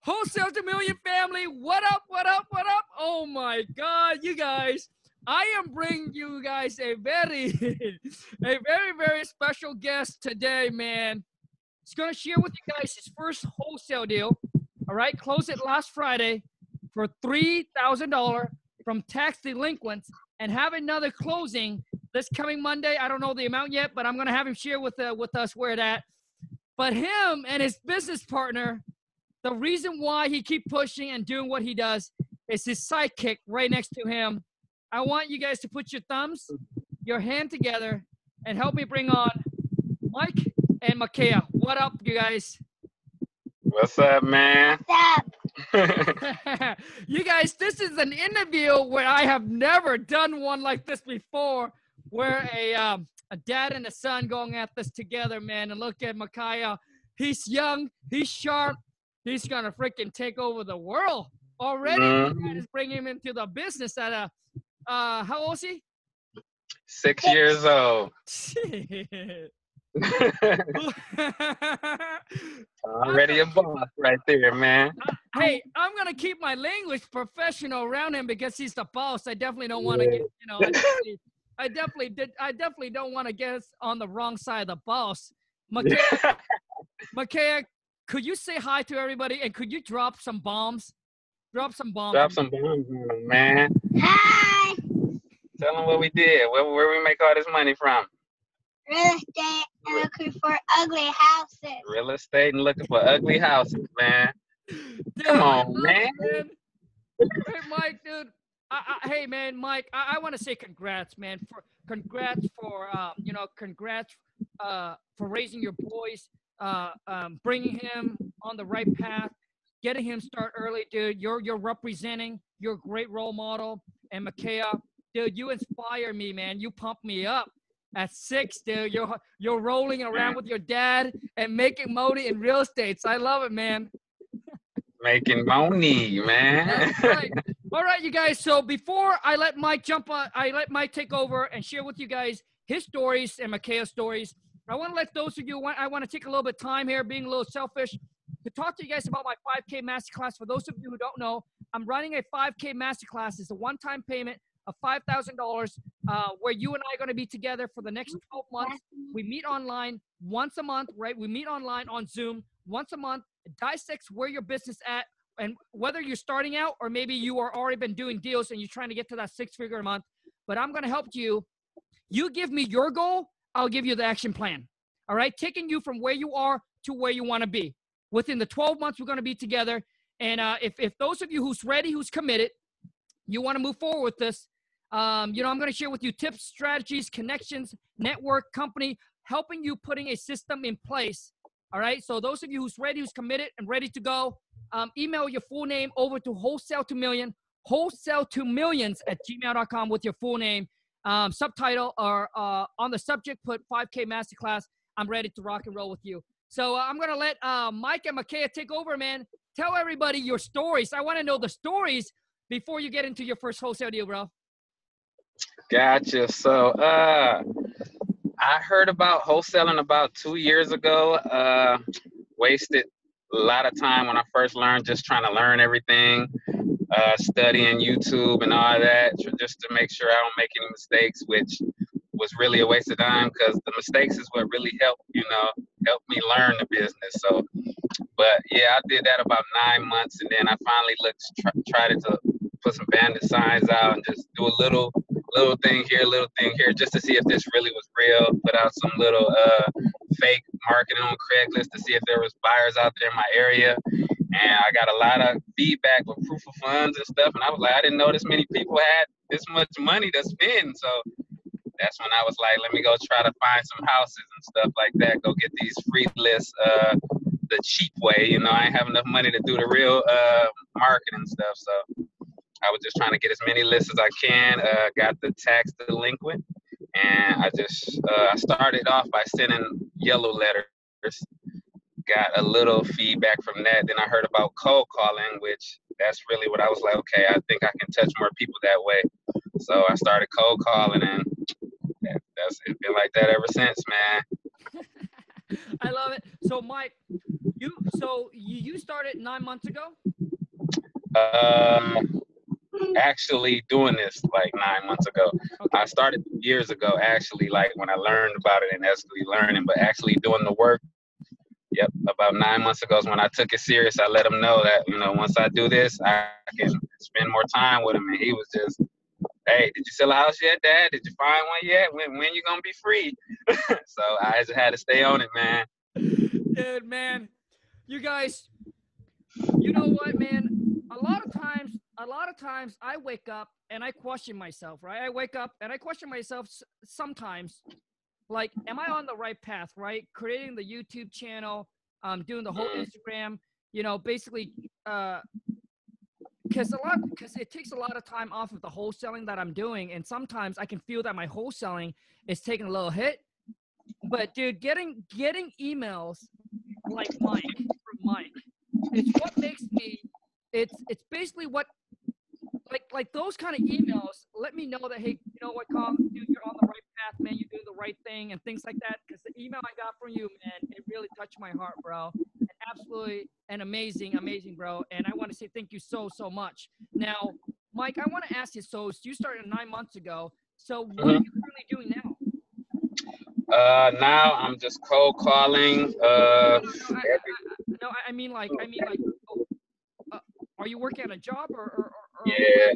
Wholesale to Million family, what up, what up, what up? Oh my God, you guys, I am bringing you guys a very special guest today, man. He's going to share with you guys his first wholesale deal, all right? Closed it last Friday for $3,000 from tax delinquents and have another closing this coming Monday. I don't know the amount yet, but I'm going to have him share with us where that. But him and his business partner, the reason why he keep pushing and doing what he does is his sidekick right next to him. I want you guys to put your thumbs, your hand together, and help me bring on Mike and Makaya. What up, you guys? What's up, man? What's up? You guys, this is an interview where I have never done one like this before, where a dad and a son going at this together, man. And look at Makaya. He's young. He's sharp. He's going to freaking take over the world. Already, you guys bring him into the business at a, how old is he? 6 years old. Already a boss right there, man. Hey, I'm going to keep my language professional around him because he's the boss. I definitely don't want to get, you know, I definitely don't want to get on the wrong side of the boss. Makaya, could you say hi to everybody and could you drop some bombs? Drop some bombs. Drop some bombs, man. Hi. Tell them what we did. Where we make all this money from? Real estate and looking for ugly houses. Real estate and looking for ugly houses, man. Dude, Come on, man. Hey, Mike, dude. Hey, man, Mike. I want to say congrats, man. Congrats for raising your boys, bringing him on the right path, getting him start early, dude. You're representing. You're a great role model. And Makaya, dude, you inspire me, man. You pump me up. At 6, dude, you're rolling around with your dad and making money in real estate. So I love it, man. Making money, man. That's right. All right, you guys. So before I let Mike take over and share with you guys his stories and Makaya's stories, I want to let those of you, I want to take a little bit of time here, being a little selfish, to talk to you guys about my 5K Masterclass. For those of you who don't know, I'm running a 5K Masterclass. It's a one-time payment of $5,000 where you and I are going to be together for the next 12 months. We meet online once a month, right? We meet online on Zoom once a month, dissects where your business at and whether you're starting out or maybe you are already been doing deals and you're trying to get to that 6-figure a month. But I'm going to help you. You give me your goal, I'll give you the action plan. All right? Taking you from where you are to where you want to be. Within the 12 months, we're going to be together. And if those of you who's ready, who's committed, you want to move forward with this, I'm going to share with you tips, strategies, connections, network, company, helping you putting a system in place. All right. So those of you who's ready, who's committed and ready to go, email your full name over to wholesale to millions@gmail.com with your full name, subtitle, or on the subject, put 5K Masterclass. I'm ready to rock and roll with you. So I'm going to let Mike and Makaya take over, man. Tell everybody your stories. I want to know the stories before you get into your first wholesale deal, bro. Gotcha. So I heard about wholesaling about 2 years ago. Wasted a lot of time when I first learned, just trying to learn everything, studying YouTube and all that, just to make sure I don't make any mistakes, which was really a waste of time because the mistakes is what really helped me learn the business. So, but yeah, I did that about 9 months, and then I finally tried to put some bandit signs out and just do a little thing here, just to see if this really was real. Put out some little fake marketing on Craigslist to see if there was buyers out there in my area. And I got a lot of feedback with proof of funds and stuff. And I was like, I didn't know this many people had this much money to spend. So that's when I was like, let me go try to find some houses and stuff like that. Go get these free lists the cheap way. I ain't have enough money to do the real marketing stuff. So I was just trying to get as many lists as I can. Got the tax delinquent, and I started off by sending yellow letters. Got a little feedback from that. Then I heard about cold calling, which that's really what I was like, okay, I think I can touch more people that way. So I started cold calling, and it's been like that ever since, man. I love it. So, Mike, you started 9 months ago? Actually doing this like 9 months ago. Okay. I started years ago, actually, like when I learned about it and actually learning, but actually doing the work. Yep, about 9 months ago is when I took it serious. I let him know that, once I do this, I can spend more time with him. And he was just, hey, did you sell a house yet, Dad? Did you find one yet? When you gonna be free? So I just had to stay on it, man. Dude, man, you guys, you know what, man? A lot of times I wake up and I question myself, right? I wake up and I question myself sometimes, like, am I on the right path, right? Creating the YouTube channel, doing the whole Instagram, basically, because it takes a lot of time off of the wholesaling that I'm doing, and sometimes I can feel that my wholesaling is taking a little hit. But dude, getting emails like from Mike, it's what makes me. It's basically what like those kind of emails let me know that, hey, you know what, Khang, dude, you're on the right path, man. You're doing the right thing and things like that. Because the email I got from you, man, it really touched my heart, bro. And absolutely an amazing, bro. And I want to say thank you so much. Now, Mike, I want to ask you. So you started 9 months ago. So what are you currently doing now? Now I'm just cold calling. No, I mean like, are you working at a job or Yeah,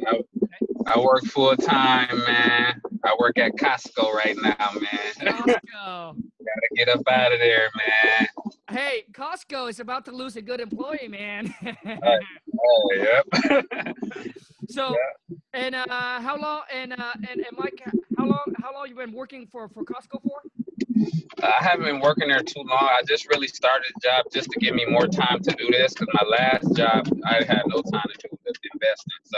I work full time, man. I work at Costco right now, man. Costco? Gotta get up out of there, man. Hey, Costco is about to lose a good employee, man. Oh, yep. So, and how long? And Mike, how long you been working for Costco for? I haven't been working there too long. I just really started the job just to give me more time to do this, because my last job I had no time to do with investing. So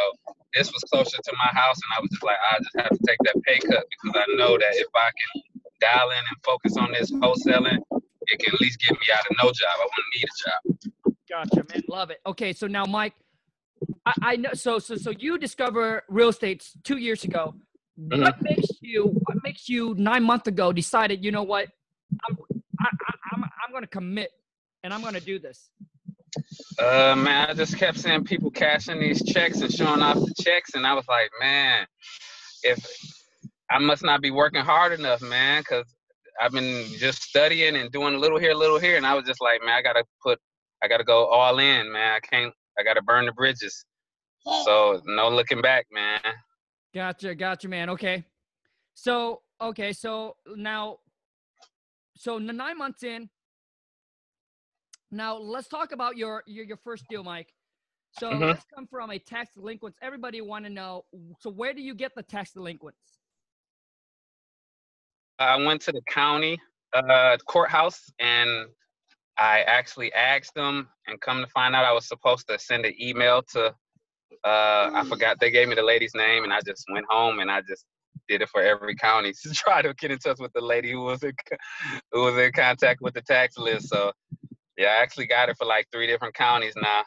this was closer to my house, and I was just like, I just have to take that pay cut, because I know that if I can dial in and focus on this wholesaling, it can at least get me out of no job. I wouldn't need a job. Gotcha, man. Love it. Okay, so now, Mike, I know. So you discover real estate 2 years ago. What makes you 9 months ago decided, you know what, I'm going to commit and I'm going to do this? Man, I just kept seeing people cashing these checks and showing off the checks, and I was like, man, if I must not be working hard enough, man, because I've been just studying and doing a little here, and I was just like, man, I gotta go all in, man. I gotta burn the bridges. So no looking back, man. Gotcha, man. Okay. So now, 9 months in. Now let's talk about your first deal, Mike. So let's come from a tax delinquents. Everybody want to know. So where do you get the tax delinquents? I went to the county courthouse, and I actually asked them, and come to find out I was supposed to send an email to, I forgot, they gave me the lady's name, and I just went home and I just did it for every county to try to get in touch with the lady who was in contact with the tax list. So yeah, I actually got it for like 3 different counties now.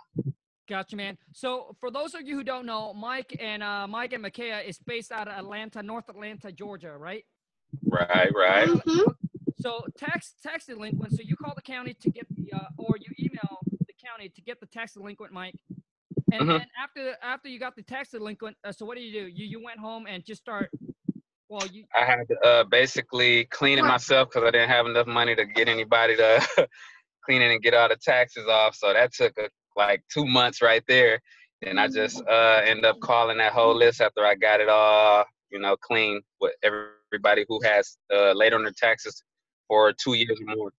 Gotcha, man. So for those of you who don't know, Mike and Micaiah is based out of Atlanta, North Atlanta, Georgia, right? Right. So tax delinquent. So you call the county to get the, or you email the county to get the tax delinquent, Mike. And then after you got the tax delinquent, so what do? You went home and just start. Well, I had to basically clean it myself, because I didn't have enough money to get anybody to clean it and get all the taxes off. So that took like 2 months right there. And I just ended up calling that whole list after I got it all, clean, with everybody who has late on their taxes for 2 years or more.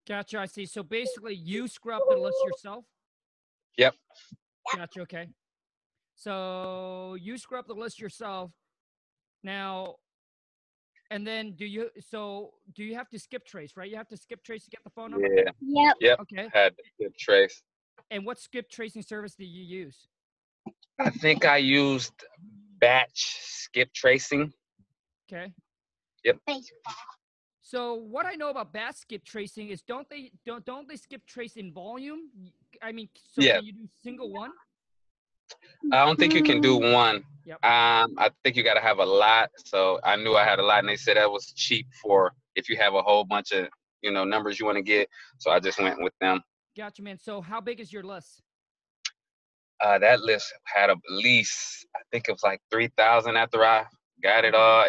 Gotcha, I see. So basically you scrub the list yourself? Yep. Gotcha, okay. So you scrub the list yourself. Now, and then do you have to skip trace, right? You have to skip trace to get the phone number? Yeah. Yep. Okay. Had to skip trace. And what skip tracing service do you use? I think I used batch skip tracing. Okay. Yep. So what I know about batch skip tracing is don't they skip trace in volume? I mean, so can you do single one? I don't think you can do one. Yep. I think you got to have a lot. So I knew I had a lot, and they said that was cheap for if you have a whole bunch of numbers you want to get. So I just went with them. Gotcha, man. So how big is your list? That list had at least, I think it was like 3,000 after I got it all.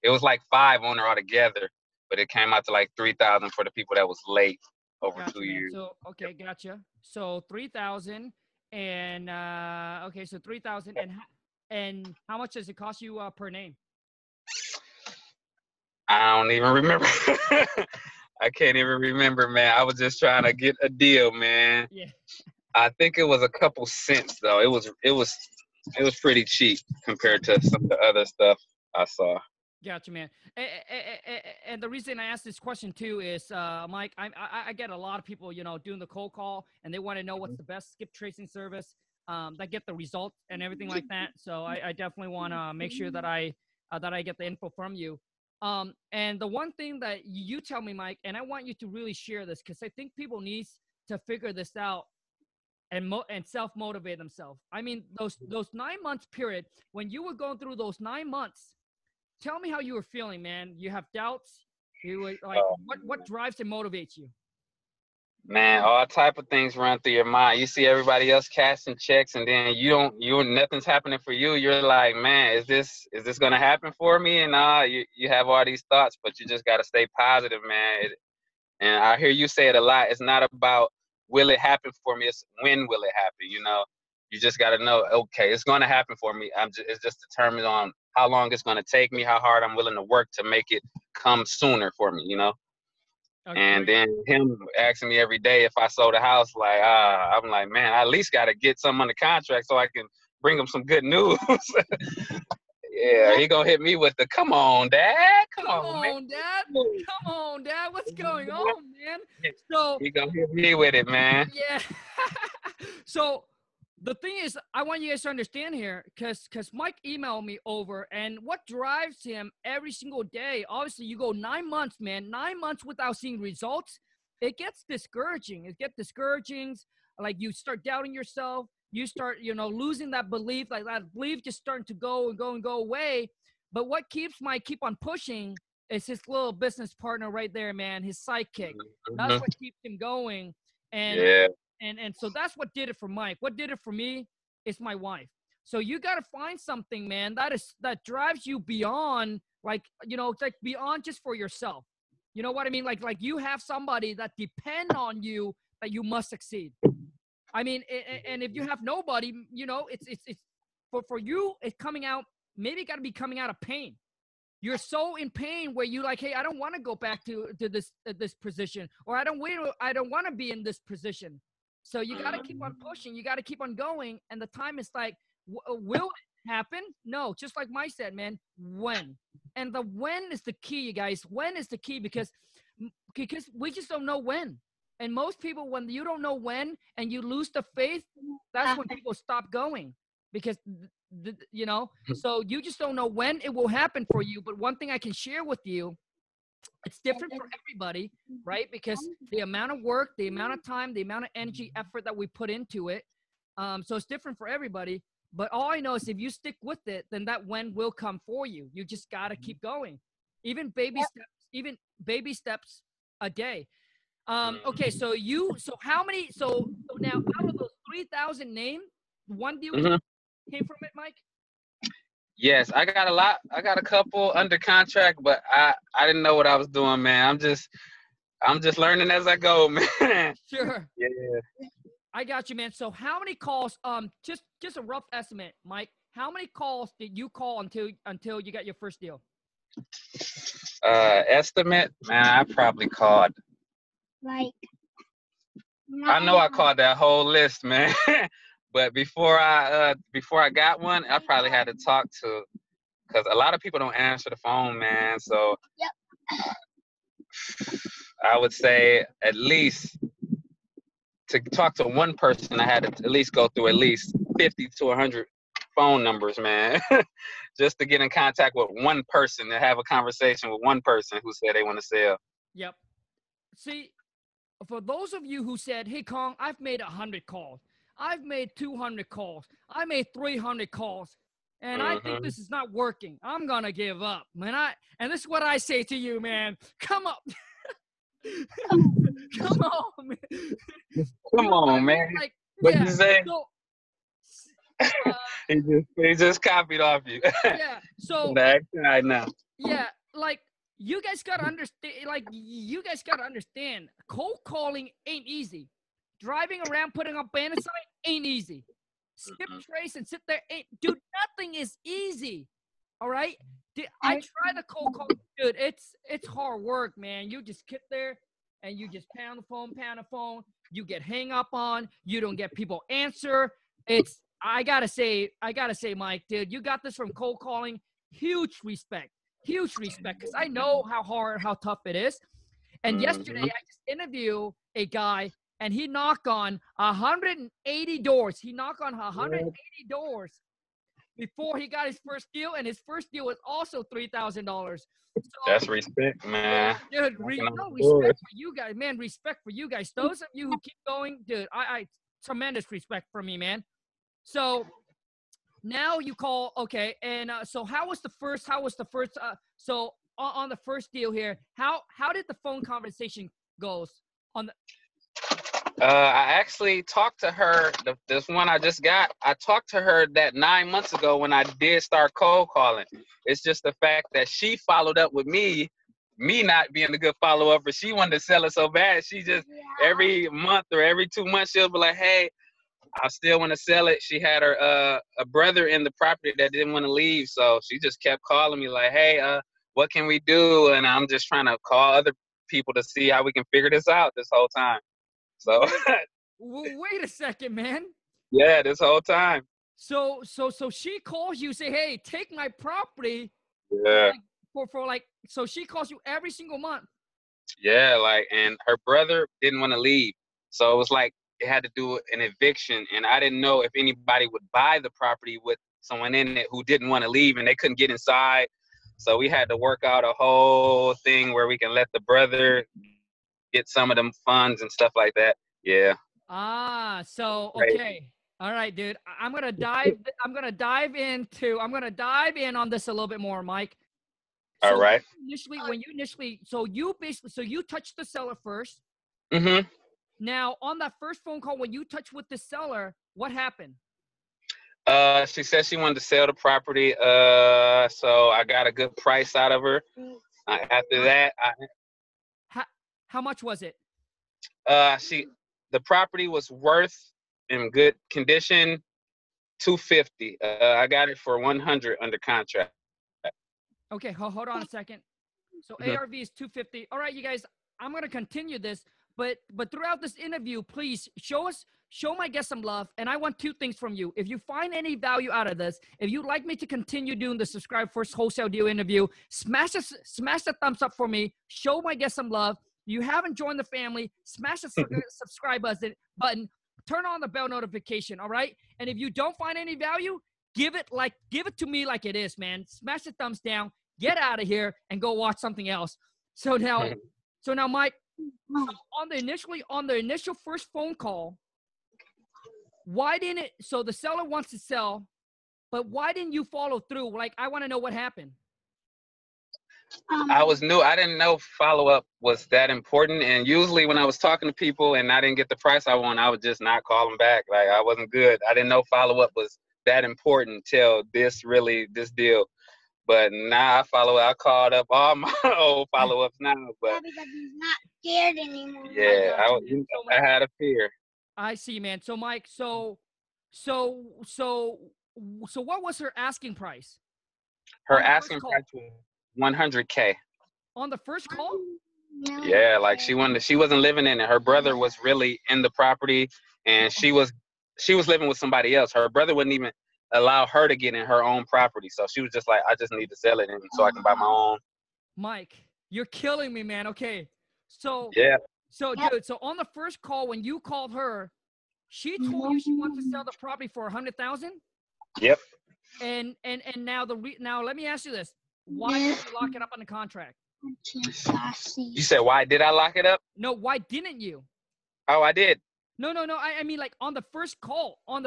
It was like 5 on there altogether, but it came out to like 3,000 for the people that was late over Gotcha, 2 man. years. So, okay, gotcha. So 3,000 and, okay, so 3,000 and how much does it cost you per name? I don't even remember. I can't even remember, man. I was just trying to get a deal, man. Yeah. I think it was a couple cents though. It was pretty cheap compared to some of the other stuff I saw. Gotcha, man. And the reason I asked this question too is, Mike, I get a lot of people, doing the cold call, and they want to know what's the best skip tracing service that get the results and everything like that. So I definitely want to make sure that I get the info from you. And the one thing that you tell me, Mike, and I want you to really share this because I think people need to figure this out and self-motivate themselves. I mean, those 9 months period, when you were going through those 9 months, tell me how you were feeling, man. You have doubts. You were like, what drives and motivates you? Man, all type of things run through your mind. You see everybody else cashing checks, and then nothing's happening for you. You're like, man, is this gonna happen for me? And you have all these thoughts, but you just gotta stay positive, man. And I hear you say it a lot. It's not about will it happen for me. It's when will it happen. You just gotta know, okay, it's gonna happen for me. It's just determined on how long it's gonna take me, how hard I'm willing to work to make it come sooner for me. Okay. And then him asking me every day if I sold a house, like, I'm like, man, I at least got to get something on the contract so I can bring him some good news. Yeah, he gonna hit me with the, come on, Dad. Come on, man. Dad. Come on, Dad. What's going on, man? So he gonna hit me with it, man. Yeah. So the thing is, I want you guys to understand here, because Mike emailed me over, and what drives him every single day, obviously you go 9 months, man, 9 months without seeing results, it gets discouraging. It gets discouraging. Like you start doubting yourself. You start, losing that belief, like that belief just starting to go and go and go away. But what keeps Mike keep on pushing is his little business partner right there, man, his sidekick. That's what keeps him going. And yeah. And so that's what did it for Mike. What did it for me is my wife. So you got to find something, man, that drives you beyond, like, like beyond just for yourself. You know what I mean? Like you have somebody that depend on you, that you must succeed. I mean, and if you have nobody, it's for you, it's coming out, maybe got to be coming out of pain. You're so in pain where you like, hey, I don't want to go back to this position, or I don't want to be in this position. So you got to keep on pushing. You got to keep on going. And the time is like, will it happen? No, just like Mike said, man, when? And the when is the key, you guys. When is the key, because we just don't know when. And most people, when you don't know when and you lose the faith, that's when people stop going, because, so you just don't know when it will happen for you. But one thing I can share with you, it's different for everybody, right? Because the amount of work, the amount of time, the amount of energy, effort that we put into it. So it's different for everybody. But all I know is if you stick with it, then that when will come for you. You just got to keep going. Even baby steps a day. Okay. So how many, so now out of those 3,000 names, one deal came from it, Mike? Yes, I got a lot. I got a couple under contract, but I didn't know what I was doing, man. I'm just learning as I go, man. Sure. Yeah. I got you, man. So how many calls, just a rough estimate, Mike, how many calls did you call until you got your first deal? Estimate, man, I probably called. Like. I know I called that whole list, man. But before I got one, I probably had to talk to, because a lot of people don't answer the phone, man. So I would say at least to talk to one person, I had to at least go through at least 50 to 100 phone numbers, man, just to get in contact with one person, to have a conversation with one person who said they want to sell. Yep. See, for those of you who said, hey, Khang, I've made 100 calls. I've made 200 calls. I made 300 calls. And I think this is not working. I'm going to give up, man. And this is what I say to you, man. Come up. Come on, man. Come on, man. Like, What yeah. you say? So, He just copied off you. yeah. So, I know. yeah, like you guys gotta understand. Like you guys gotta understand. Cold calling ain't easy. Driving around putting up banner sign ain't easy. Skip trace and sit there ain't. Dude, nothing is easy. All right. I try the cold call, dude. It's hard work, man. You just sit there and you just pound the phone. You get hang up on. You don't get people answer. I gotta say, Mike, dude, you got this from cold calling. Huge respect, because I know how tough it is. And yesterday, I just interviewed a guy, and he knocked on 180 doors. He knocked on 180 doors before he got his first deal, and his first deal was also $3,000. So, that's respect, man. Dude, respect for you guys, man. Respect for you guys. Those of you who keep going, dude, I tremendous respect for me, man. So now you call, okay, and so how was the first? So on the first deal here, how did the phone conversation goes on the? I actually talked to her. This one I just got. I talked to her that 9 months ago when I did start cold calling. It's just the fact that she followed up with me not being a good follow up, but she wanted to sell it so bad. She just every month or every 2 months she'll be like, "Hey, I still want to sell it." She had her a brother in the property that didn't want to leave, so she just kept calling me like, "Hey, what can we do?" And I'm just trying to call other people to see how we can figure this out this whole time. So wait a second, man. Yeah, this whole time. So she calls you, say, "Hey, take my property." Yeah. So she calls you every single month. Yeah, and her brother didn't want to leave, so it was like it had to do an eviction, and I didn't know if anybody would buy the property with someone in it who didn't want to leave, and they couldn't get inside. So we had to work out a whole thing where we can let the brother get some of them funds and stuff like that. Yeah. So okay. All right, dude. I'm gonna dive in on this a little bit more, Mike. So all right. You touched the seller first. Mm-hmm. Now, on that first phone call, when you touched with the seller, what happened? She said she wanted to sell the property. So I got a good price out of her. After that, how much was it? The property was worth in good condition $250. I got it for $100 under contract. Okay, hold on a second. So ARV is $250. All right, you guys, I'm gonna continue this, but throughout this interview, please show my guests some love, and I want two things from you. If you find any value out of this, if you'd like me to continue doing the subscribe First Wholesale Deal interview, smash the thumbs up for me. Show my guests some love. You haven't joined the family, smash the subscribe button, turn on the bell notification, all right? And if you don't find any value, give it to me like it is, man. Smash the thumbs down, get out of here, and go watch something else. So now, Mike, on the initial first phone call, so the seller wants to sell, but why didn't you follow through? Like, I want to know what happened. I was new. I didn't know follow-up was that important. And usually when I was talking to people and I didn't get the price I want, I would just not call them back. Like, I wasn't good. I didn't know follow-up was that important till this deal. But now I called up all my old follow-ups now. But because he's not scared anymore. Yeah, I had a fear. I see, man. So Mike, so what was her asking price? Her asking price was $100K. On the first call? No. Yeah, like she wasn't living in it. Her brother was really in the property, and she was living with somebody else. Her brother wouldn't even allow her to get in her own property. So she was just like, I just need to sell it so I can buy my own. Mike, you're killing me, man. Okay. So yeah. So dude, so on the first call when you called her, she told you she wants to sell the property for $100,000? Yep. And now now let me ask you this. Why did you lock it up on the contract? You said, why did I lock it up? No, why didn't you? Oh, I did. No. I mean, like on the first call. I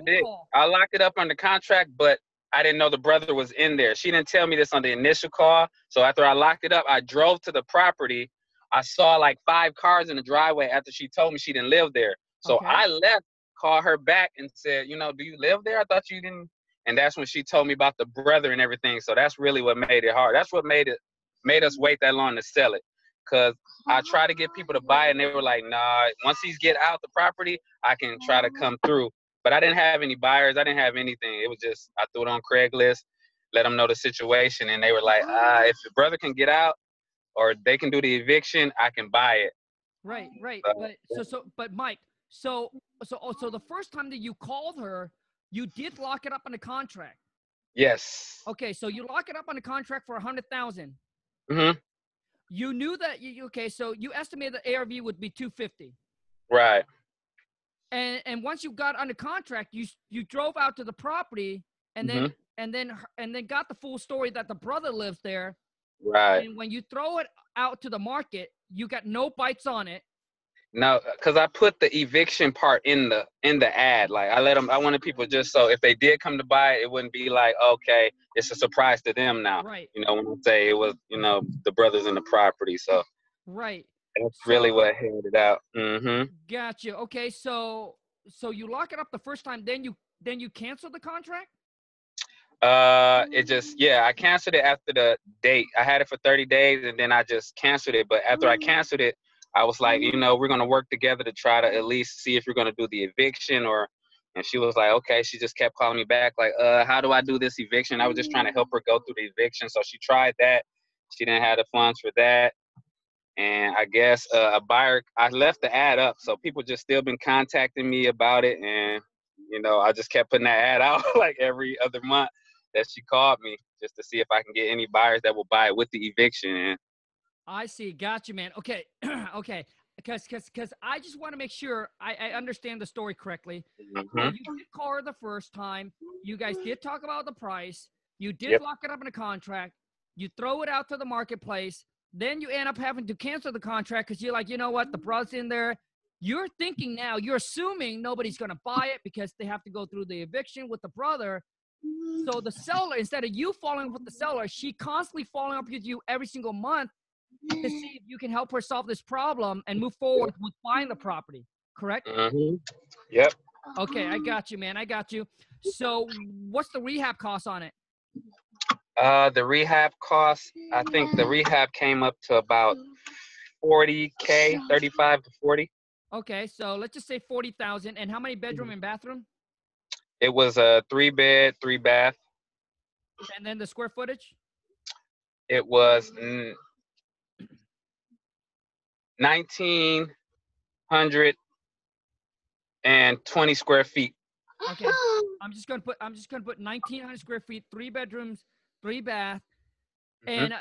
did. Call. I locked it up on the contract, but I didn't know the brother was in there. She didn't tell me this on the initial call. So after I locked it up, I drove to the property. I saw like 5 cars in the driveway after she told me she didn't live there. So Okay. I left, called her back and said, you know, do you live there? I thought you didn't. And that's when she told me about the brother and everything. So that's really what made it hard. That's what made us wait that long to sell it. Cause I tried to get people to buy it and they were like, nah, once he's get out the property, I can try to come through. But I didn't have any buyers. I didn't have anything. It was just, I threw it on Craigslist, let them know the situation. And they were like, if the brother can get out or they can do the eviction, I can buy it. Right. But Mike, so the first time that you called her, you did lock it up on the contract. Yes. Okay, so you lock it up on the contract for 100,000. Mm-hmm. You knew that so you estimated the ARV would be 250. Right. And once you got under contract, you drove out to the property and then got the full story that the brother lives there. Right. And when you throw it out to the market, you got no bites on it. No, because I put the eviction part in the ad. Like I wanted people just so if they did come to buy it, it wouldn't be like, okay, it's a surprise to them now. Right. You know, when I say it was, you know, the brothers in the property. So right. That's really what held it out. Mm-hmm. Gotcha. Okay, so you lock it up the first time, then you cancel the contract? I canceled it after the date. I had it for 30 days and then I just canceled it. But after I canceled it, I was like, you know, we're gonna work together to try to at least see if you're gonna do the eviction and she was like, okay. She just kept calling me back, like, how do I do this eviction? I was just trying to help her go through the eviction. So she tried that. She didn't have the funds for that. And I guess a buyer, I left the ad up. So people just still been contacting me about it. And, you know, I just kept putting that ad out like every other month that she called me just to see if I can get any buyers that will buy it with the eviction. And I see. Got you, man. Okay. Okay. Because I just want to make sure I understand the story correctly. mm-hmm. So you did call her the first time. You guys did talk about the price. You did lock it up in a contract. You throw it out to the marketplace. Then you end up having to cancel the contract because you're like, you know what? The brother's in there. You're thinking now, you're assuming nobody's going to buy it because they have to go through the eviction with the brother. So the seller, instead of you following up with the seller, she constantly following up with you every single month to see if you can help her solve this problem and move forward with buying the property. Correct? Mm-hmm. Yep. Okay, I got you, man. I got you. So what's the rehab cost on it? The rehab cost, I think the rehab came up to about $40K, 35 to 40. Okay, so let's just say 40,000. And how many bedroom and bathroom? It was a 3-bed, 3-bath. And then the square footage? It was 1,920 square feet. Okay, I'm just gonna put 1,900 square feet, 3 bedrooms, 3 bath. And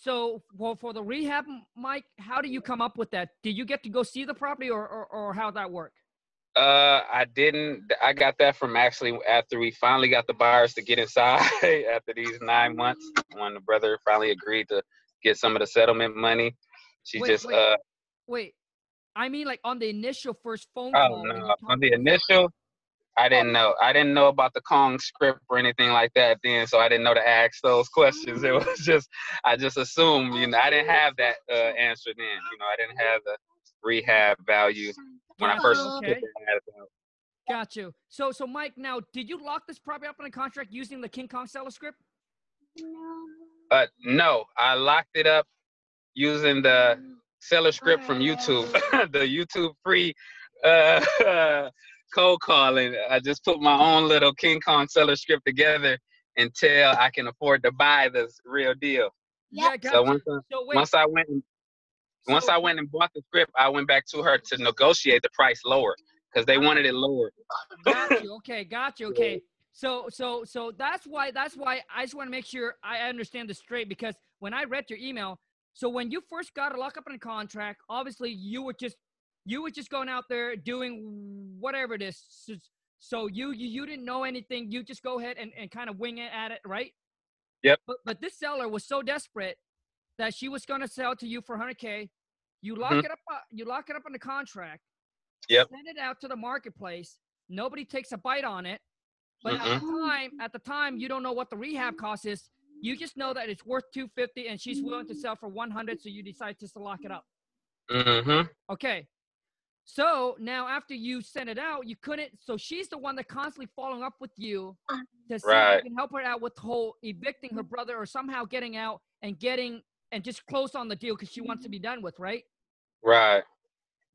for the rehab, Mike, how do you come up with that? Did you get to go see the property or how'd that work? I didn't. I got that from actually after we finally got the buyers to get inside after these 9 months when the brother finally agreed to get some of the settlement money. Wait. I mean, like on the initial first phone Oh, call. no. On the initial, I didn't know. I didn't know about the Khang script or anything like that then, so I didn't know to ask those questions. It was just, I just assumed, you know, I didn't have that answer then. You know, I didn't have the rehab value when I first put the ad out. Got you. So Mike, now, did you lock this property up in a contract using the King Kong seller script? No, I locked it up using the seller script from YouTube, the YouTube free cold calling. I just put my own little King Kong seller script together until I can afford to buy this real deal. Yeah, so once I went and bought the script, I went back to her to negotiate the price lower because they wanted it lower. Got you. Okay, got you. Okay. So that's why I just want to make sure I understand this straight, because when I read your email, so when you first got a lockup in a contract, obviously you were just going out there doing whatever it is. So you didn't know anything. You just go ahead and kind of wing it at it, right? Yep. But this seller was so desperate that she was going to sell to you for 100K. You lock it up. You lock it up in the contract. Yep. Send it out to the marketplace. Nobody takes a bite on it. But at the time, you don't know what the rehab cost is. You just know that it's worth $250 and she's willing to sell for $100, so you decide just to lock it up. Mm-hmm. Okay. So now after you sent it out, you couldn't. So she's the one that constantly following up with you to see if Right. you can help her out with the whole evicting her brother or somehow getting out and just close on the deal because she wants to be done with, right? Right.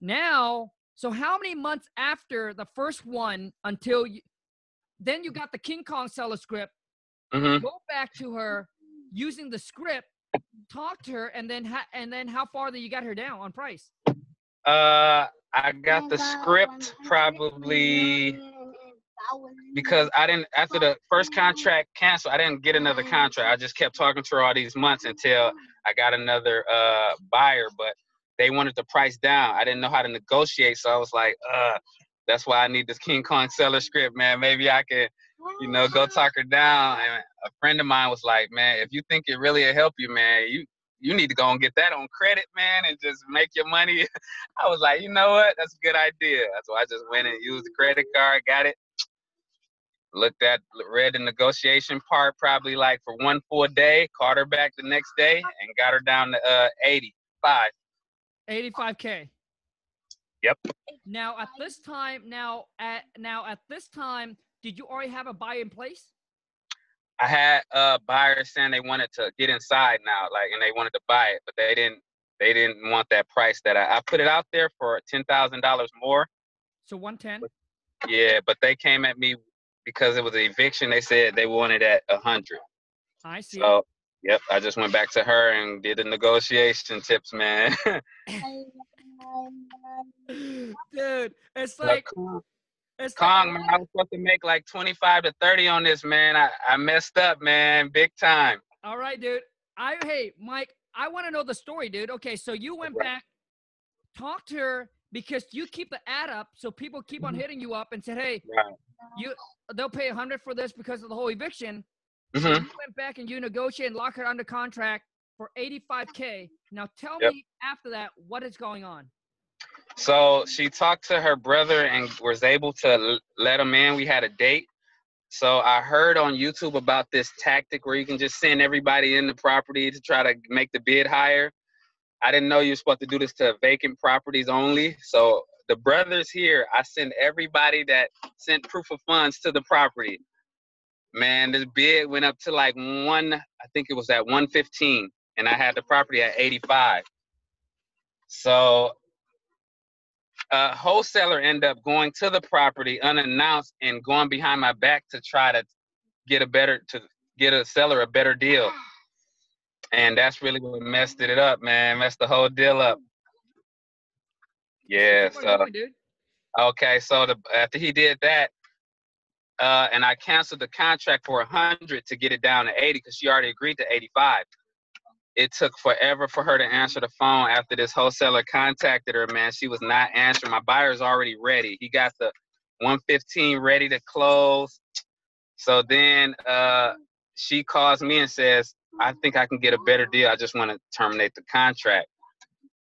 Now, so how many months after the first one until then you got the King Kong seller script, Mm-hmm. go back to her using the script, talk to her, and then how far that you got her down on price? I got the script probably because I didn't, after the first contract canceled, I didn't get another contract. I just kept talking to her all these months until I got another buyer, but they wanted the price down. I didn't know how to negotiate, so I was like, that's why I need this King Kong seller script, man. Maybe I can, go talk her down. And a friend of mine was like, man, if you think it really will help you, man, you need to go and get that on credit, man, and just make your money. I was like, you know what? That's a good idea. So I just went and used the credit card, got it, read the negotiation part probably like for one full day, called her back the next day, and got her down to 85. 85K. Yep. Now at this time, did you already have a buy in place? I had buyers saying they wanted to get inside now, and they wanted to buy it, but they didn't want that price that I put it out there for $10,000 more. So 110. Yeah, but they came at me because it was an eviction. They said they wanted at 100. I see. So, yep, I just went back to her and did the negotiation tips, man. Dude, it's like Khang, man, I was supposed to make like 25 to 30 on this, man. I messed up, man, big time. All right, dude. Hey, Mike, I want to know the story, dude. Okay, so you went back, talked to her because you keep the ad up, so people keep on hitting you up and said, hey, they'll pay 100 for this because of the whole eviction. Mm-hmm. So you went back and you negotiated and locked her under contract for 85K. Now tell me after that, what is going on? So she talked to her brother and was able to let him in. We had a date. So I heard on YouTube about this tactic where you can just send everybody in the property to try to make the bid higher. I didn't know you were supposed to do this to vacant properties only. So the brothers here, I send everybody that sent proof of funds to the property. Man, this bid went up to like I think it was at 115, and I had the property at 85. So a wholesaler ended up going to the property unannounced and going behind my back to try to get a seller a better deal. And that's really what messed it up, man. Messed the whole deal up. Yeah. So okay. So after he did that, and I canceled the contract for 100 to get it down to 80 because she already agreed to 85. It took forever for her to answer the phone after this wholesaler contacted her, man. She was not answering. My buyer's already ready. He got the 115 ready to close. So then she calls me and says, I think I can get a better deal. I just want to terminate the contract.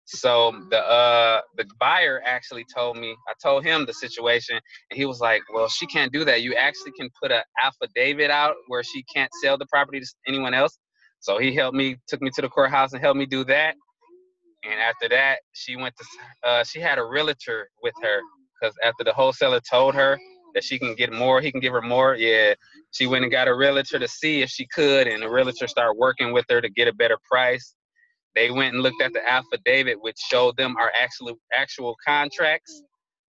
So the buyer actually told me, I told him the situation, and he was like, well, she can't do that. You actually can put an affidavit out where she can't sell the property to anyone else. So he took me to the courthouse and helped me do that. And after that, she had a realtor with her because after the wholesaler told her that she can get more, he can give her more. Yeah, she went and got a realtor to see if she could, and the realtor started working with her to get a better price. They went and looked at the affidavit, which showed them our actual contracts.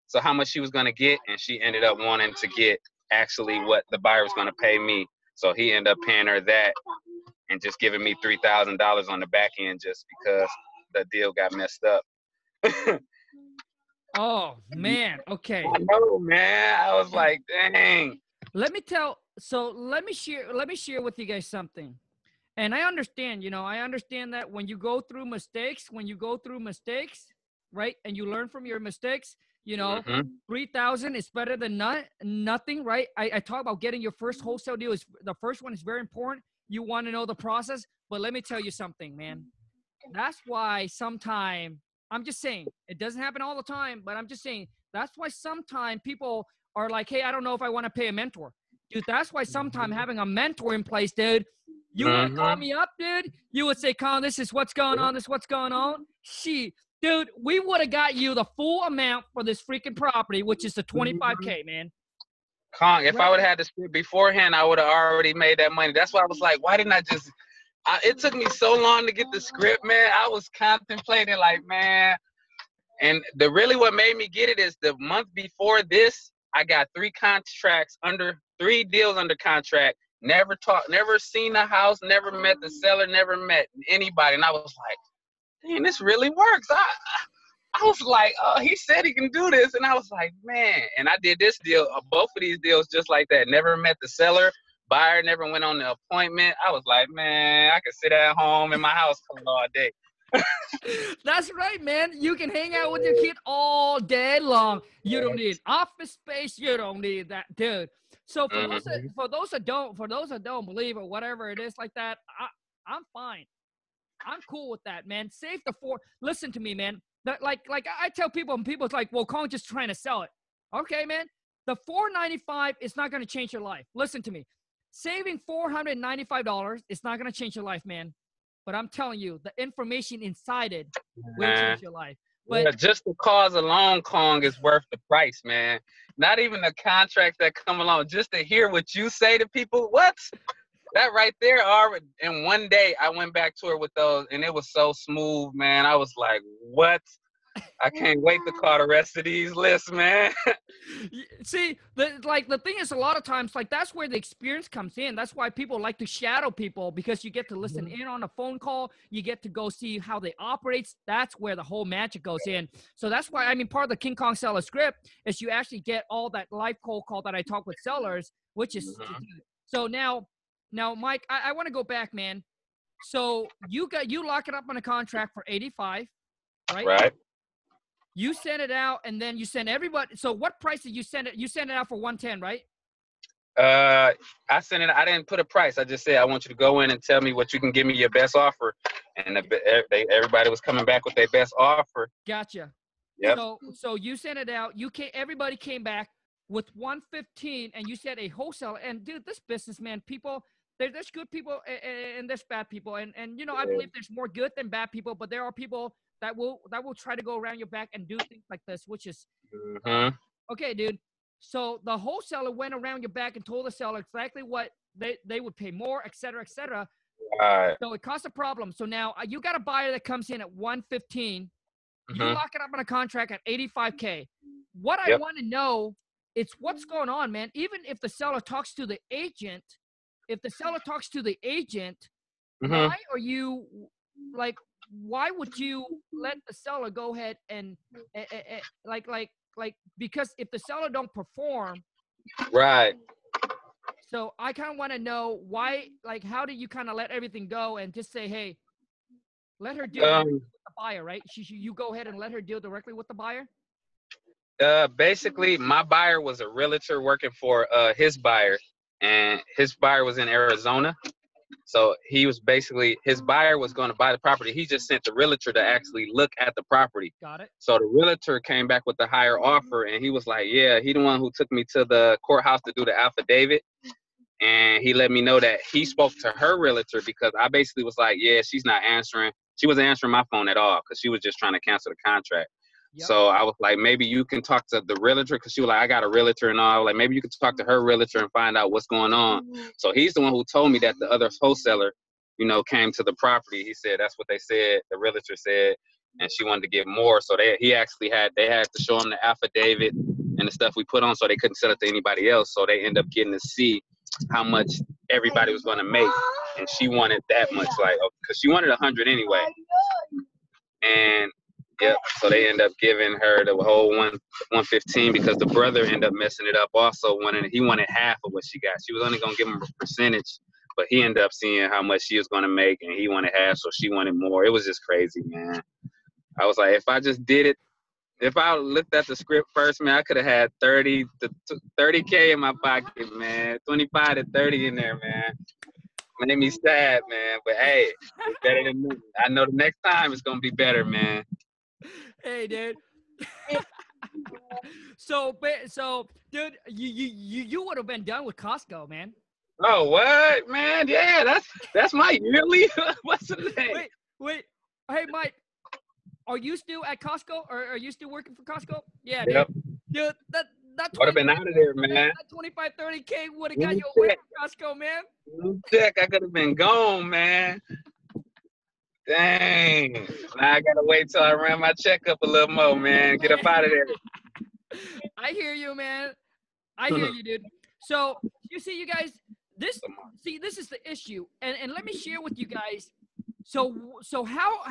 So how much she was going to get, and she ended up wanting to get actually what the buyer was going to pay me. So he ended up paying her that and just giving me $3,000 on the back end just because the deal got messed up. Oh, man. Okay. I know, man. I was like, dang. Let me share with you guys something. And I understand, that when you go through mistakes, right, and you learn from your mistakes, 3,000 is better than nothing, right? I talk about getting your first wholesale deal. The first one is very important. You want to know the process, but let me tell you something, man. That's why sometimes, I'm just saying, it doesn't happen all the time, but I'm just saying, that's why sometimes people are like, hey, I don't know if I want to pay a mentor. Dude, that's why sometimes having a mentor in place, dude, you want to call me up, dude? You would say, Khang, this is what's going on. This is what's going on. Dude, we would have got you the full amount for this freaking property, which is the $25K, man. Khang, if I would have had the script beforehand, I would have already made that money. That's why I was like, why didn't I just it took me so long to get the script, man. I was contemplating like, man. And really what made me get it is the month before this, I got 3 deals under contract. Never seen the house, never met the seller, never met anybody. And I was like, damn, this really works. I was like, oh, he said he can do this. And I was like, man. And I did this deal, both of these deals just like that. Never met the seller. Buyer never went on the appointment. I was like, man, I could sit at home in my house all day. That's right, man. You can hang out with your kid all day long. You don't need office space. You don't need that, dude. So for those that don't believe or whatever it is like that, I'm fine. I'm cool with that, man. Save the 4. Listen to me, man. Like I tell people, and people's like, well, Khang just trying to sell it. Okay, man. The $495 is not going to change your life. Listen to me. Saving $495 is not going to change your life, man. But I'm telling you, the information inside it will change your life. But yeah, just the cause alone, Khang, is worth the price, man. Not even the contracts that come along. Just to hear what you say to people, what? That right there already. And one day I went back to her with those, and it was so smooth, man. I was like, what? I can't wait to call the rest of these lists, man. See, the thing is, a lot of times, like, that's where the experience comes in. That's why people like to shadow people, because you get to listen in on a phone call. You get to go see how they operate. That's where the whole magic goes in. So that's why, I mean, part of the King Kong seller script is you actually get all that live cold call that I talk with sellers, which is so now, Mike, I want to go back, man. So you lock it up on a contract for 85, right? Right. You send it out, and then you send everybody. So what price did you send it? You sent it out for 110, right? I sent it. I didn't put a price. I just said I want you to go in and tell me what you can give me your best offer, and everybody was coming back with their best offer. Gotcha. Yep. So you sent it out. Everybody came back with 115, and you said a wholesale. And dude, this business, man, people. There's good people and there's bad people, and you know, I believe there's more good than bad people, but there are people that will try to go around your back and do things like this, which is okay, dude. So the wholesaler went around your back and told the seller exactly what they would pay more, et cetera, et cetera. Right. So it caused a problem. So now you got a buyer that comes in at 115. You lock it up on a contract at 85K. What I want to know is what's going on, man. Even if the seller talks to the agent. Why are you like? Why would you let the seller go ahead and like because if the seller don't perform, right? So I kind of want to know why. Like, how do you kind of let everything go and just say, hey, let her deal with the buyer, right? You go ahead and let her deal directly with the buyer. Basically, my buyer was a realtor working for his buyer. And his buyer was in Arizona. So he was basically, his buyer was going to buy the property. He just sent the realtor to actually look at the property. Got it. So the realtor came back with the higher offer, and he was like, yeah, he the one who took me to the courthouse to do the affidavit. And he let me know that he spoke to her realtor, because I basically was like, yeah, she's not answering. She wasn't answering my phone at all, because she was just trying to cancel the contract. Yep. So I was like, maybe you can talk to the realtor, because she was like, I got a realtor and all. Like, maybe you can talk to her realtor and find out what's going on. So he's the one who told me that the other wholesaler, you know, came to the property. He said that's what they said. The realtor said, and she wanted to get more. So they had to show him the affidavit and the stuff we put on, so they couldn't sell it to anybody else. So they end up getting to see how much everybody was going to make, and she wanted that much, like, because she wanted 100 anyway. And yep. So they end up giving her the whole 115, because the brother ended up messing it up also. He wanted half of what she got. She was only going to give him a percentage, but he ended up seeing how much she was going to make, and he wanted half, so she wanted more. It was just crazy, man. I was like, if I just did it, if I looked at the script first, man, I could have had 30K in my pocket, man. 25 to 30 in there, man. Made me sad, man. But hey, it's better than me. I know the next time it's going to be better, man. Hey, dude. So, dude, you would have been done with Costco, man. Oh, what, man? Yeah, that's my yearly. What's the name? Wait. Hey, Mike. are you still at Costco, or are you still working for Costco? Yeah, Yep. dude. That Would have been out of there, man. that 25, 30K would have got Blue you away check. from Costco, man. Blue check. I could have been gone, man. Dang. Now I gotta wait till I ran my check up a little more, man. Get up out of there. I hear you, man. I hear you, dude. So you see, you guys, this is the issue, and let me share with you guys. So how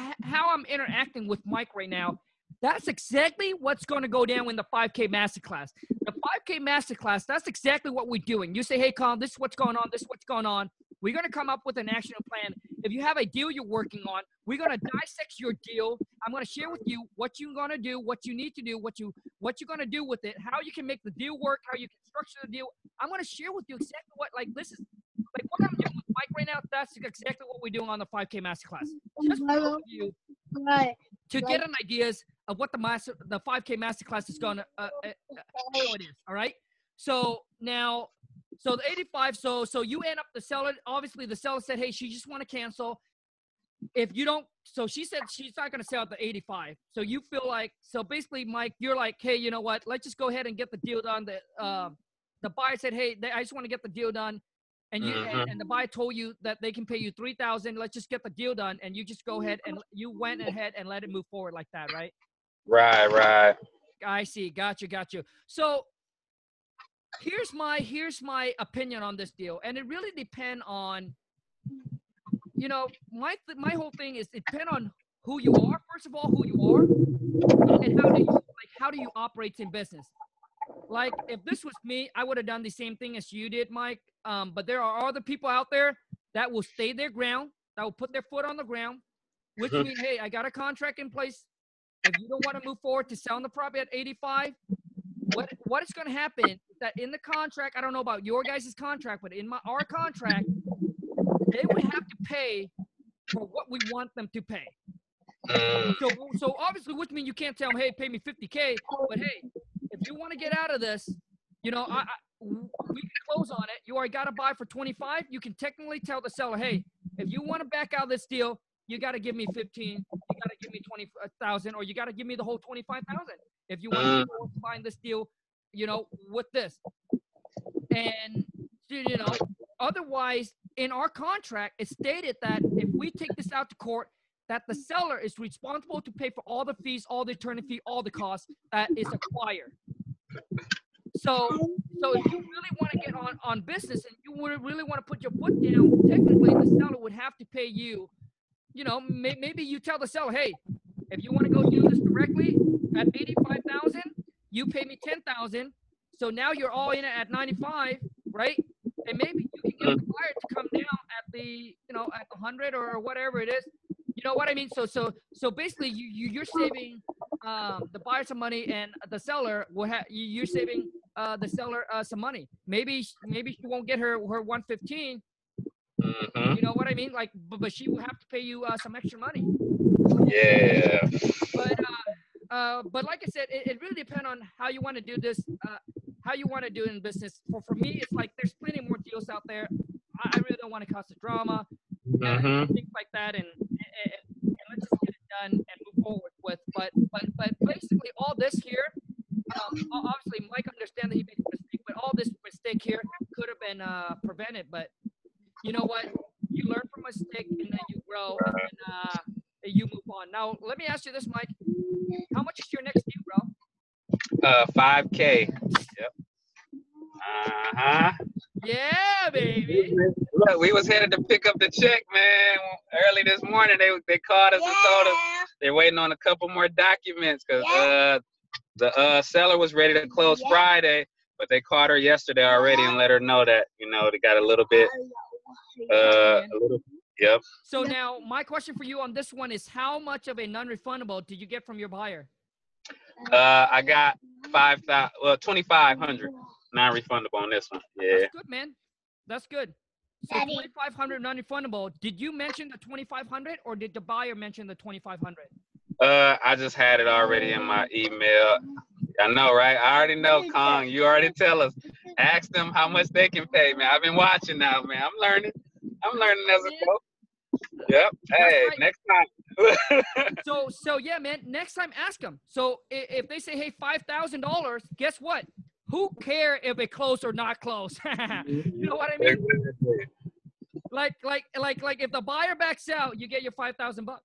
I'm interacting with Mike right now, that's exactly what's going to go down in the 5K Masterclass. The 5K Masterclass, that's exactly what we're doing. You say, hey, Khang, this is what's going on. This is what's going on. We're going to come up with an action plan. If you have a deal you're working on, we're going to dissect your deal. I'm going to share with you what you're going to do, what you need to do, what you're going to do with it, how you can make the deal work, how you can structure the deal. I'm going to share with you exactly what, like, this is, like, what I'm doing with Mike right now. That's exactly what we're doing on the 5K Masterclass. Just for those of you to get an ideas of what the 5K Masterclass is going to, how it is, all right? So now, so the 85, so you end up the seller, obviously the seller said, hey, she just want to cancel. If you don't, so she said she's not going to sell at the 85. So you feel like, so basically, Mike, you're like, hey, you know what? Let's just go ahead and get the deal done. The buyer said, hey, I just want to get the deal done. And you and the buyer told you that they can pay you $3,000. Let's just get the deal done. And you just go ahead and you went ahead and let it move forward like that, right? Right. I see. Got you. So here's my opinion on this deal, and it really depends on, you know, my whole thing is it depends on who you are. First of all, who you are, and how do you operate in business. Like, if this was me, I would have done the same thing as you did, Mike. But there are other people out there that will stay their ground, that will put their foot on the ground, which means, hey, I got a contract in place. If you don't want to move forward to selling the property at 85, what is going to happen is that in the contract, I don't know about your guys' contract, but in our contract, they would have to pay for what we want them to pay. So obviously, which means you can't tell them, hey, pay me 50K, but hey, if you want to get out of this, you know, we can close on it. You already got to buy for 25. You can technically tell the seller, hey, if you want to back out of this deal, you got to give me 15. You got to give me 20,000, or you got to give me the whole 25,000 if you want to find this deal, you know, with this. And you know, otherwise, in our contract, it's stated that if we take this out to court, that the seller is responsible to pay for all the fees, all the attorney fee, all the costs that is acquired. So if you really want to get on business and you really want to put your foot down, technically the seller would have to pay you. You know, maybe you tell the seller, hey, if you want to go do this directly at 85,000, you pay me 10,000. So now you're all in it at 95, right? And maybe you can get the buyer to come down at the, you know, at 100 or whatever it is. You know what I mean? So basically, you're saving the buyer some money, and the seller will have you're saving the seller some money. Maybe she won't get her 115. You know what I mean? Like, but she will have to pay you some extra money. Yeah. But like I said, it really depends on how you want to do this, how you want to do it in business. For me, it's like there's plenty more deals out there. I really don't want to cause the drama and things like that, and let's just get it done and move forward with. But basically, all this here, obviously, Mike understands that he made a mistake, but all this mistake here could have been prevented. But you know what? You learn from a mistake, and then you grow, and then you move on. Now, let me ask you this, Mike. How much is your next deal, bro? 5K. Yep. Yeah, baby. Look, we was headed to pick up the check, man. Early this morning, they called us and told us they're waiting on a couple more documents because the seller was ready to close Friday, but they called her yesterday already and let her know that, you know, they got a little bit. Yep. So now my question for you on this one is, how much of a non-refundable did you get from your buyer? I got 2,500 non-refundable on this one. Yeah. That's good, man. That's good. So 2,500 non-refundable. Did you mention the 2,500 or did the buyer mention the 2,500? I just had it already in my email. I know, right? I already know, Khang. You already tell us. Ask them how much they can pay, man. I've been watching now, man. I'm learning as I go. Yep. Hey, right. So yeah, man. Next time, ask them. So if they say, hey, $5,000, guess what? Who care if it closed or not closed? You know what I mean? Like if the buyer backs out, you get your $5,000,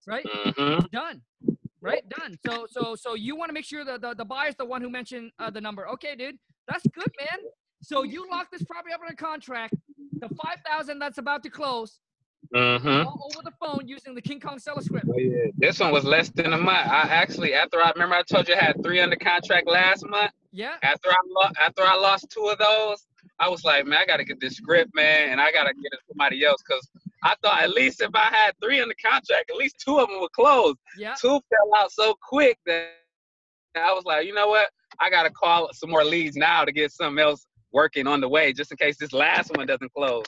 right? Done. Right, done. So you want to make sure that the buyer's the one who mentioned the number. Okay, dude, that's good, man. So you lock this property up in a contract. The $5,000 that's about to close, all over the phone using the King Kong seller script. Oh, yeah. This one was less than a month. I actually, remember I told you I had 3 under contract last month. Yeah. After I lost 2 of those, I was like, man, I gotta get this script, man, and I gotta get it to somebody else, because I thought at least if I had 3 under contract, at least 2 of them would close. Yeah. 2 fell out so quick that I was like, you know what? I gotta call some more leads now to get something else working on the way, just in case this last one doesn't close.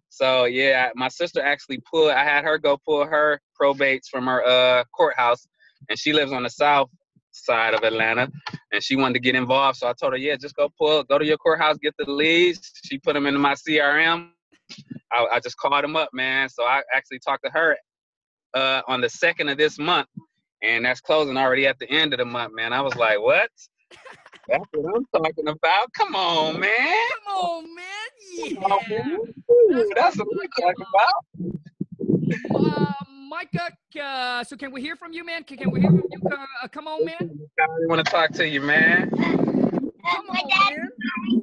So yeah, my sister actually I had her go pull her probates from her courthouse, and she lives on the south side of Atlanta, and she wanted to get involved. So I told her, yeah, just go to your courthouse, get the leads. She put them into my CRM. I just called them up, man. So I actually talked to her on the 2nd of this month, and that's closing already at the end of the month, man. I was like, what? That's what I'm talking about. Come on, man. Come on, man. Yeah. Come on, man. That's what I'm talking about. Micah, so can we hear from you, man? Can we hear from you? Come on, man. I really want to talk to you, man. Come My on, dad man.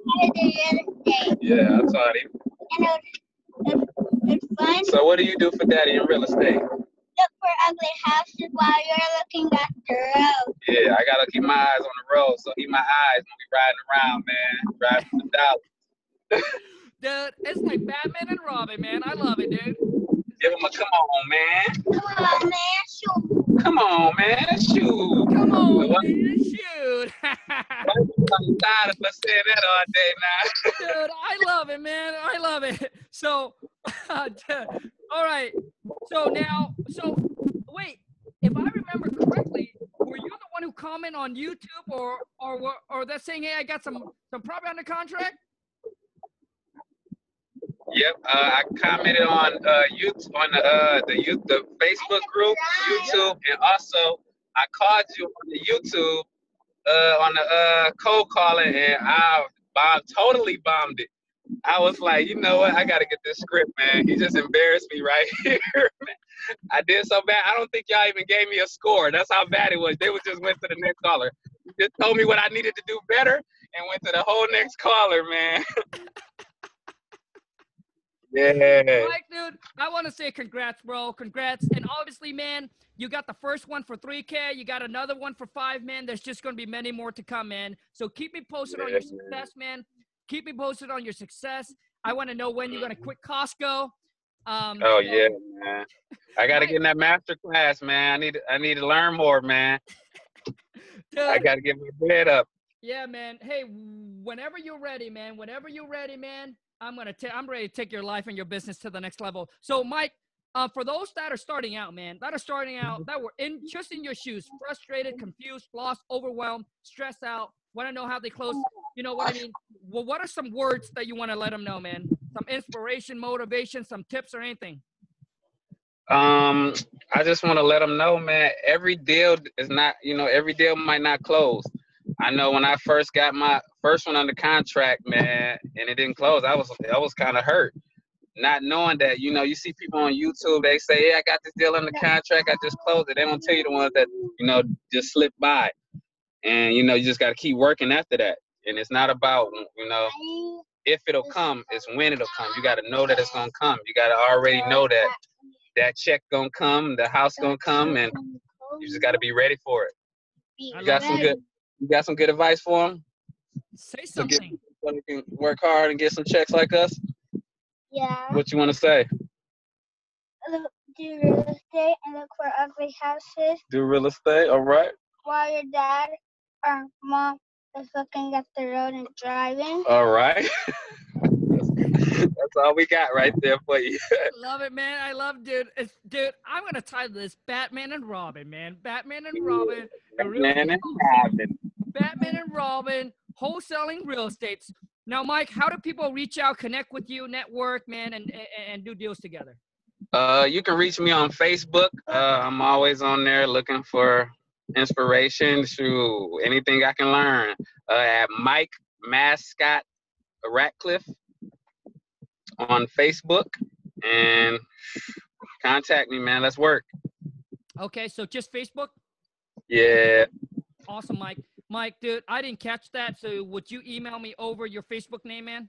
taught me how to do real estate. Yeah, I taught him. And it's fun. So what do you do for daddy in real estate? Look for ugly houses while you're looking at the road. Yeah, I gotta keep my eyes on the road. So keep my eyes when we riding around, man. Driving to Dallas. Dude, it's like Batman and Robin, man. I love it, dude. Give him a come on, man. Come on, man. Shoot. Come on, man. Shoot. Come on, man. Shoot. I'm tired of us saying that all day now. Dude, I love it, man. I love it. So, all right. So wait, if I remember correctly, were you the one who commented on YouTube, or that's saying, hey, I got some property under contract? Yep, I commented on YouTube, on the Facebook group, YouTube, and also I called you on the YouTube on the cold calling, and I totally bombed it. I was like, you know what? I gotta get this script, man. He just embarrassed me right here, man. I did so bad. I don't think y'all even gave me a score. That's how bad it was. They just went to the next caller. You just told me what I needed to do better and went to the whole next caller, man. Yeah. Mike, dude, I want to say congrats, bro. Congrats. And obviously, man, you got the first one for $3K. You got another one for $5, man. There's just going to be many more to come, man. So keep me posted on your success, man. Keep me posted on your success. I want to know when you're going to quit Costco. Yeah, man. I got to get in that master class, man. I need to learn more, man. Dude, I got to get my head up. Yeah, man. Hey, whenever you're ready, man. I'm ready to take your life and your business to the next level. So, Mike, for those that are starting out, man, that were in your shoes, frustrated, confused, lost, overwhelmed, stressed out, want to know how they close, you know what I mean? Well, what are some words that you want to let them know, man? Some inspiration, motivation, some tips or anything? I just want to let them know, man, every deal might not close. I know when I first got my first one under contract, man, and it didn't close, I was kind of hurt. Not knowing that, you see people on YouTube, they say, yeah, I got this deal under contract, I just closed it. They don't tell you the ones that, just slip by. And, you just got to keep working after that. And it's not about, if it'll come, it's when it'll come. You got to know that it's going to come. You got to already know that check going to come, the house going to come, and you just got to be ready for it. You got some good advice for them? Say something. So you can work hard and get some checks like us? Yeah. What you want to say? Do real estate and look for ugly houses Do real estate, all right. while your dad or mom is looking at the road and driving. All right. That's all we got right there for you. Love it, man. I love, dude. I'm going to title this Batman and Robin, man. Batman and Robin. Batman and Robin, wholesaling real estates. Now, Mike, how do people reach out, connect with you, network, man, and do deals together? You can reach me on Facebook. I'm always on there looking for inspiration through anything I can learn. At Mike Mascot Ratcliff on Facebook, and contact me, man. Let's work. Okay, so just Facebook? Yeah. Awesome, Mike. Mike, dude, I didn't catch that. So would you email me over your Facebook name, man?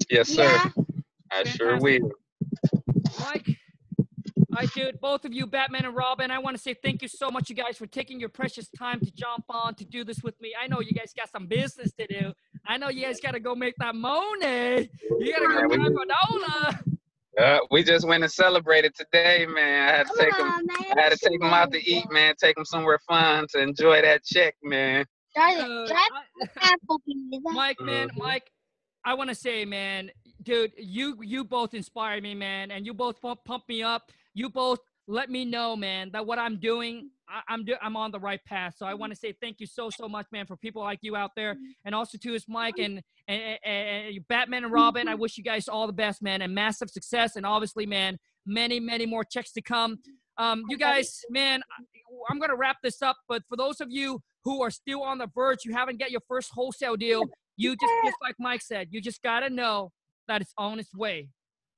Yes, sir. Yeah. I sure will. Mike, dude, both of you, Batman and Robin, I want to say thank you so much, you guys, for taking your precious time to jump on to do this with me. I know you guys got some business to do. I know you guys got to go make that money. You got to go buy granola. We just went and celebrated today, man. I had to take them. I had to take them out to eat, man. Take them somewhere fun to enjoy that check, man. Mike, man, Mike, I want to say, man, dude, you both inspire me, man, and you both pump me up. You both let me know, man, that what I'm doing, I'm on the right path. So I want to say thank you so much, man, for people like you out there, and also to us, Mike and Batman and Robin. I wish you guys all the best, man, and massive success, and obviously, man, many more checks to come. You guys, man, I'm gonna wrap this up, but for those of you who are still on the verge, you haven't got your first wholesale deal, you just like Mike said, you just gotta know that it's on its way.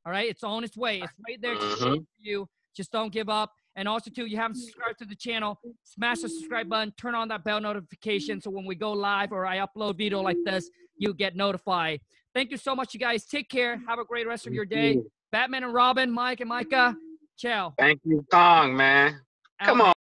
All right, it's on its way. It's right there to for you. Just don't give up. And also, too, you haven't subscribed to the channel, smash the subscribe button, turn on that bell notification so when we go live or I upload video like this, you get notified. Thank you so much, you guys. Take care. Have a great rest of your day. Batman and Robin, Mike and Micah, ciao. Thank you, Khang, man. Come on.